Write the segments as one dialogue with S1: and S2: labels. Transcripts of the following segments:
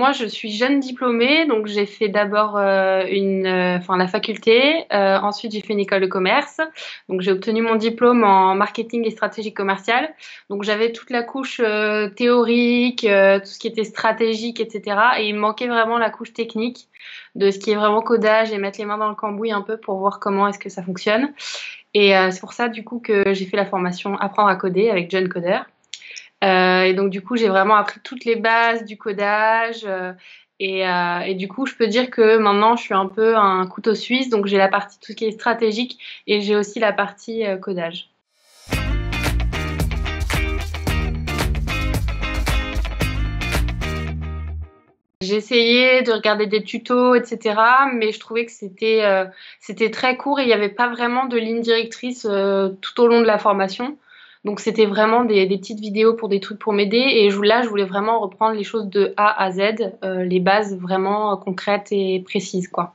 S1: Moi, je suis jeune diplômée, donc j'ai fait d'abord la faculté. Ensuite, j'ai fait une école de commerce. Donc, j'ai obtenu mon diplôme en marketing et stratégie commerciale. Donc, j'avais toute la couche théorique, tout ce qui était stratégique, etc. Et il me manquait vraiment la couche technique de ce qui est vraiment codage et mettre les mains dans le cambouis un peu pour voir comment est-ce que ça fonctionne. Et c'est pour ça, du coup, que j'ai fait la formation Apprendre à coder avec John Coder. Et donc, du coup, j'ai vraiment appris toutes les bases du codage. Et du coup, je peux dire que maintenant, je suis un peu un couteau suisse. Donc, j'ai la partie tout ce qui est stratégique et j'ai aussi la partie codage. J'ai essayé de regarder des tutos, etc. Mais je trouvais que c'était très court et il n'y avait pas vraiment de ligne directrice tout au long de la formation. Donc c'était vraiment des petites vidéos pour des trucs pour m'aider. Et là, je voulais vraiment reprendre les choses de A à Z, les bases vraiment concrètes et précises, quoi.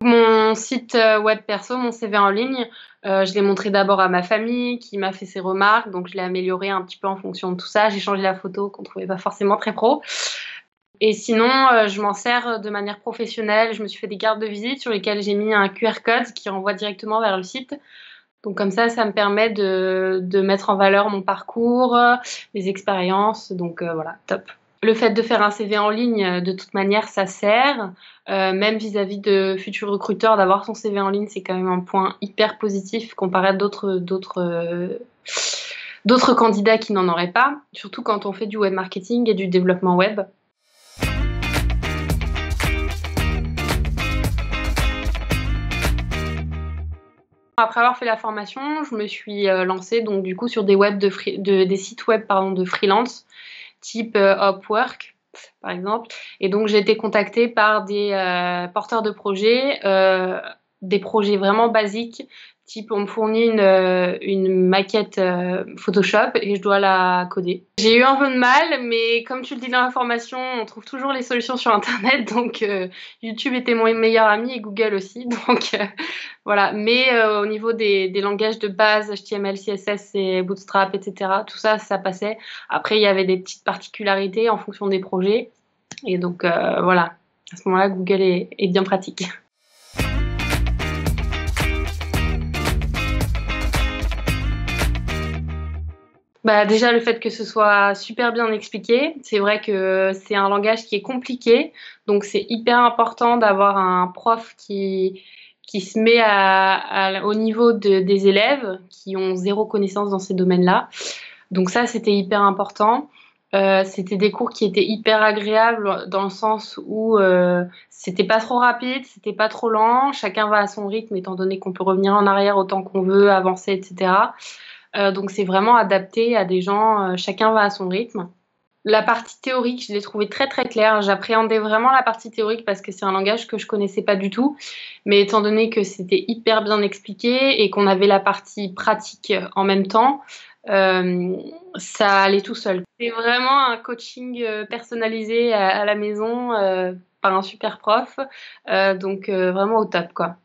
S1: Mon site web perso, mon CV en ligne, je l'ai montré d'abord à ma famille qui m'a fait ses remarques, donc je l'ai amélioré un petit peu en fonction de tout ça. J'ai changé la photo qu'on trouvait pas forcément très pro. Et sinon, je m'en sers de manière professionnelle. Je me suis fait des cartes de visite sur lesquelles j'ai mis un QR code qui renvoie directement vers le site. Donc comme ça me permet de mettre en valeur mon parcours, mes expériences. Donc voilà, top. Le fait de faire un CV en ligne, de toute manière, ça sert. Même vis-à-vis de futurs recruteurs, d'avoir son CV en ligne, c'est quand même un point hyper positif comparé à d'autres candidats qui n'en auraient pas, surtout quand on fait du web marketing et du développement web. Après avoir fait la formation, je me suis lancée donc du coup sur des sites web de freelance type Upwork par exemple. Et donc j'ai été contactée par des porteurs de projets, des projets vraiment basiques. Type, on me fournit une maquette Photoshop et je dois la coder. J'ai eu un peu de mal, mais comme tu le dis dans l'information, on trouve toujours les solutions sur Internet. Donc YouTube était mon meilleur ami et Google aussi. Donc voilà. Mais au niveau des langages de base, HTML, CSS et Bootstrap, etc., tout ça, ça passait. Après, il y avait des petites particularités en fonction des projets. Et donc voilà. À ce moment-là, Google est bien pratique. Bah déjà le fait que ce soit super bien expliqué, c'est vrai que c'est un langage qui est compliqué, donc c'est hyper important d'avoir un prof qui se met au niveau des élèves qui ont zéro connaissance dans ces domaines-là. Donc ça, c'était hyper important. C'était des cours qui étaient hyper agréables dans le sens où c'était pas trop rapide, c'était pas trop lent, chacun va à son rythme étant donné qu'on peut revenir en arrière autant qu'on veut, avancer, etc. Donc c'est vraiment adapté à des gens, chacun va à son rythme. La partie théorique, je l'ai trouvée très très claire. J'appréhendais vraiment la partie théorique parce que c'est un langage que je connaissais pas du tout. Mais étant donné que c'était hyper bien expliqué et qu'on avait la partie pratique en même temps, ça allait tout seul. C'est vraiment un coaching personnalisé à la maison par un super prof. Donc vraiment au top, quoi.